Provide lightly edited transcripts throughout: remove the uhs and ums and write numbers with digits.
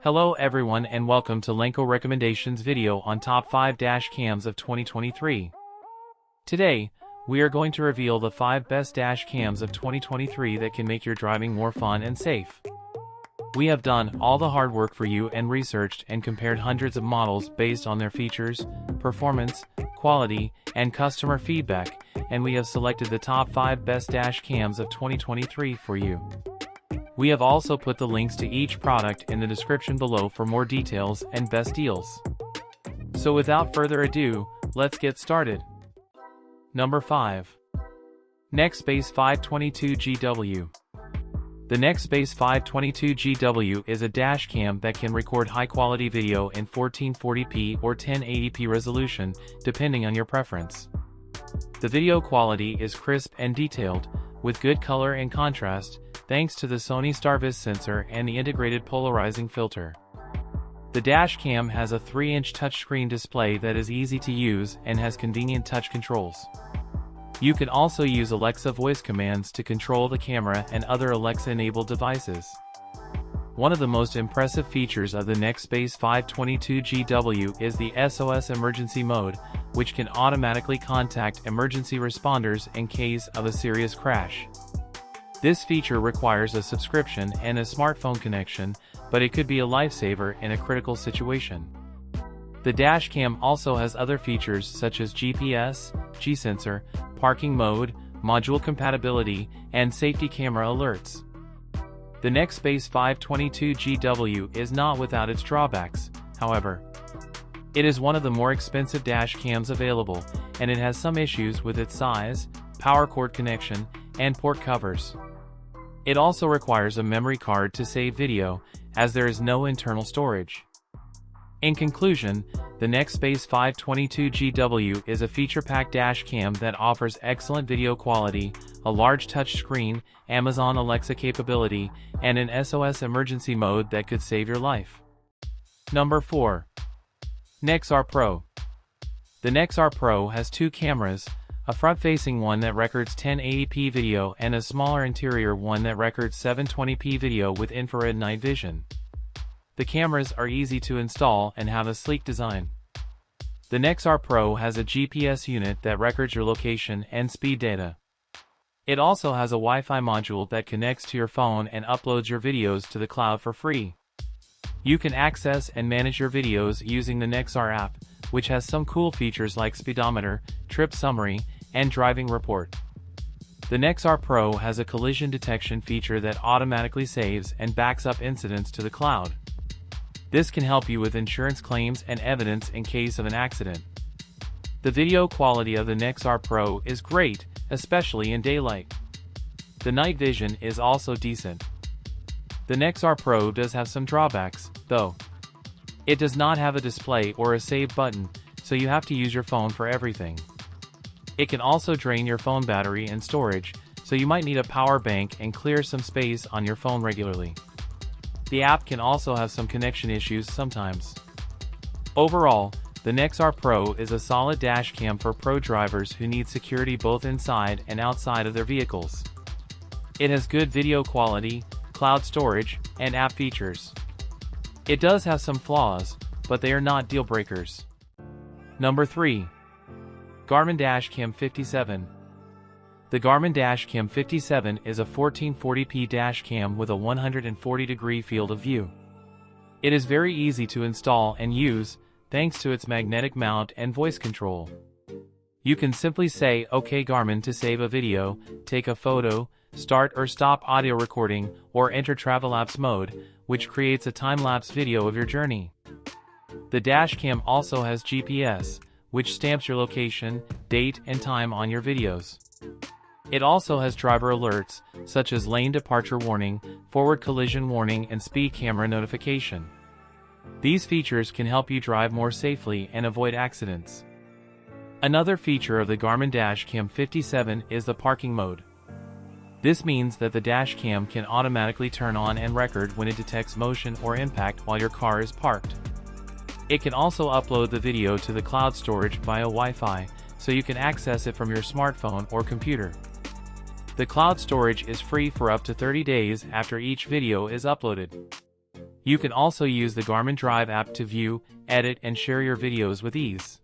Hello everyone and welcome to LenCo recommendations video on top 5 dash cams of 2023. Today, we are going to reveal the 5 best dash cams of 2023 that can make your driving more fun and safe. We have done all the hard work for you and researched and compared hundreds of models based on their features, performance, quality, and customer feedback, and we have selected the top 5 best dash cams of 2023 for you. We have also put the links to each product in the description below for more details and best deals. So without further ado, let's get started. Number 5. Nextbase 522GW. The Nextbase 522GW is a dash cam that can record high-quality video in 1440p or 1080p resolution, depending on your preference. The video quality is crisp and detailed, with good color and contrast, thanks to the Sony StarVis sensor and the integrated polarizing filter. The dash cam has a 3-inch touchscreen display that is easy to use and has convenient touch controls. You can also use Alexa voice commands to control the camera and other Alexa-enabled devices. One of the most impressive features of the Nextbase 522GW is the Sos Emergency Mode, which can automatically contact emergency responders in case of a serious crash. This feature requires a subscription and a smartphone connection, but it could be a lifesaver in a critical situation. The dash cam also has other features such as GPS, G-sensor, parking mode, module compatibility, and safety camera alerts. The Nextbase 522GW is not without its drawbacks, however. It is one of the more expensive dash cams available, and it has some issues with its size, power cord connection, and port covers. It also requires a memory card to save video, as there is no internal storage. In conclusion, the Nextbase 522GW is a feature-packed dash cam that offers excellent video quality, a large touchscreen, Amazon Alexa capability, and an SOS emergency mode that could save your life. Number 4. NexR Pro. The NexR Pro has 2 cameras, a front-facing one that records 1080p video and a smaller interior one that records 720p video with infrared night vision. The cameras are easy to install and have a sleek design. The NexR Pro has a GPS unit that records your location and speed data. It also has a Wi-Fi module that connects to your phone and uploads your videos to the cloud for free. You can access and manage your videos using the NexR app, which has some cool features like speedometer, trip summary, and driving report. The NexR Pro has a collision detection feature that automatically saves and backs up incidents to the cloud. This can help you with insurance claims and evidence in case of an accident. The video quality of the NexR Pro is great, especially in daylight. The night vision is also decent. The NexR Pro does have some drawbacks, though. It does not have a display or a save button, so you have to use your phone for everything. It can also drain your phone battery and storage, so you might need a power bank and clear some space on your phone regularly. The app can also have some connection issues sometimes. Overall, the NexR Pro is a solid dash cam for pro drivers who need security both inside and outside of their vehicles. It has good video quality, cloud storage, and app features. It does have some flaws, but they are not deal breakers. Number 3. Garmin Dashcam 57. The Garmin Dashcam 57 is a 1440p dash cam with a 140-degree field of view. It is very easy to install and use, thanks to its magnetic mount and voice control. You can simply say "OK Garmin" to save a video, take a photo, start or stop audio recording, or enter travel apps mode, which creates a time-lapse video of your journey. The dash cam also has GPS, which stamps your location, date, and time on your videos. It also has driver alerts, such as lane departure warning, forward collision warning, and speed camera notification. These features can help you drive more safely and avoid accidents. Another feature of the Garmin Dashcam 57 is the parking mode. This means that the dash cam can automatically turn on and record when it detects motion or impact while your car is parked. It can also upload the video to the cloud storage via Wi-Fi, so you can access it from your smartphone or computer. The cloud storage is free for up to 30 days after each video is uploaded. You can also use the Garmin Drive app to view, edit and share your videos with ease.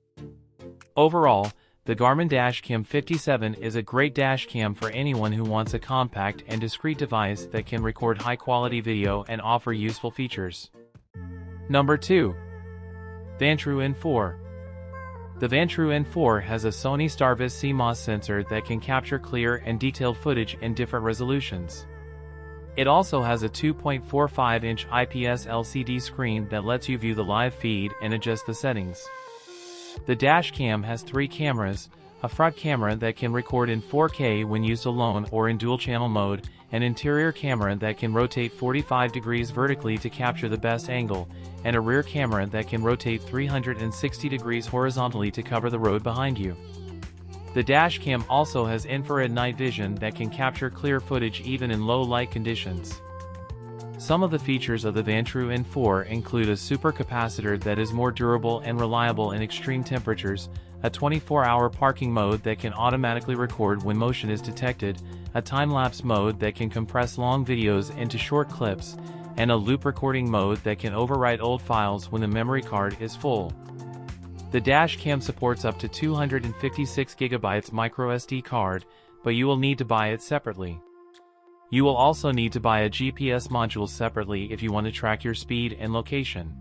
Overall, the Garmin Dashcam 57 is a great dashcam for anyone who wants a compact and discreet device that can record high-quality video and offer useful features. Number 2. Vantru N4. The Vantru N4 has a Sony Starvis CMOS sensor that can capture clear and detailed footage in different resolutions. It also has a 2.45-inch IPS LCD screen that lets you view the live feed and adjust the settings. The dashcam has 3 cameras, a front camera that can record in 4K when used alone or in dual-channel mode, an interior camera that can rotate 45 degrees vertically to capture the best angle, and a rear camera that can rotate 360 degrees horizontally to cover the road behind you. The dashcam also has infrared night vision that can capture clear footage even in low light conditions. Some of the features of the Vantru N4 include a supercapacitor that is more durable and reliable in extreme temperatures, a 24-hour parking mode that can automatically record when motion is detected, a time-lapse mode that can compress long videos into short clips, and a loop recording mode that can overwrite old files when the memory card is full. The dashcam supports up to 256 GB microSD card, but you will need to buy it separately. You will also need to buy a GPS module separately if you want to track your speed and location.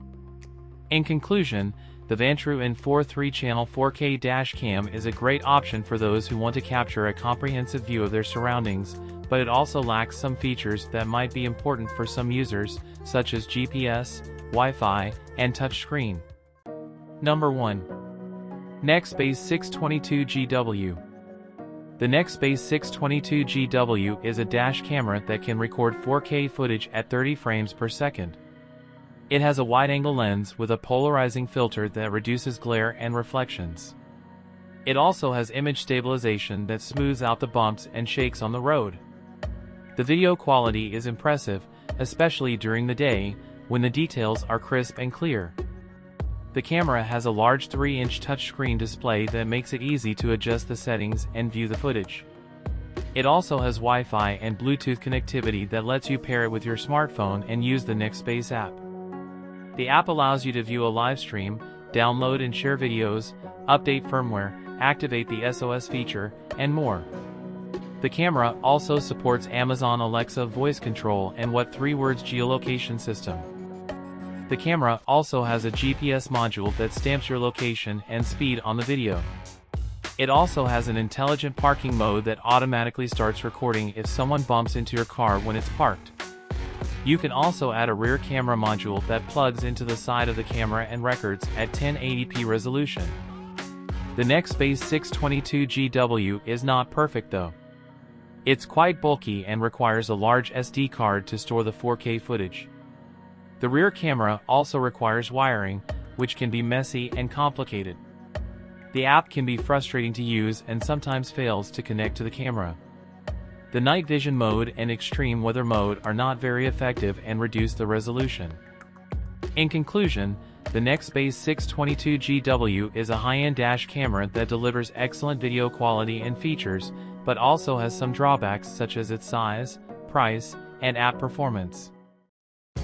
In conclusion, the Vantru N4 3-channel 4K dashcam is a great option for those who want to capture a comprehensive view of their surroundings, but it also lacks some features that might be important for some users, such as GPS, Wi-Fi, and touchscreen. Number 1. Nextbase 622GW. The Nextbase 622GW is a dash camera that can record 4K footage at 30 frames per second. It has a wide-angle lens with a polarizing filter that reduces glare and reflections. It also has image stabilization that smooths out the bumps and shakes on the road. The video quality is impressive, especially during the day, when the details are crisp and clear. The camera has a large 3-inch touchscreen display that makes it easy to adjust the settings and view the footage. It also has Wi-Fi and Bluetooth connectivity that lets you pair it with your smartphone and use the Nextbase app. The app allows you to view a live stream, download and share videos, update firmware, activate the SOS feature, and more. The camera also supports Amazon Alexa voice control and What 3 Words geolocation system. The camera also has a GPS module that stamps your location and speed on the video. It also has an intelligent parking mode that automatically starts recording if someone bumps into your car when it's parked. You can also add a rear camera module that plugs into the side of the camera and records at 1080p resolution. The Nextbase 622GW is not perfect though. It's quite bulky and requires a large SD card to store the 4K footage. The rear camera also requires wiring, which can be messy and complicated. The app can be frustrating to use and sometimes fails to connect to the camera. The night vision mode and extreme weather mode are not very effective and reduce the resolution. In conclusion, the Nextbase 622GW is a high-end dash camera that delivers excellent video quality and features, but also has some drawbacks such as its size, price, and app performance.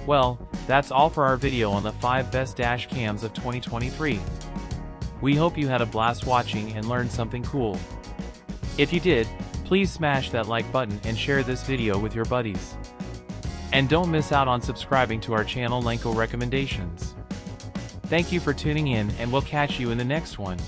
Well, that's all for our video on the 5 best dash cams of 2023. We hope you had a blast watching and learned something cool. If you did, please smash that like button and share this video with your buddies. And don't miss out on subscribing to our channel LenCo Recommendations. Thank you for tuning in and we'll catch you in the next one.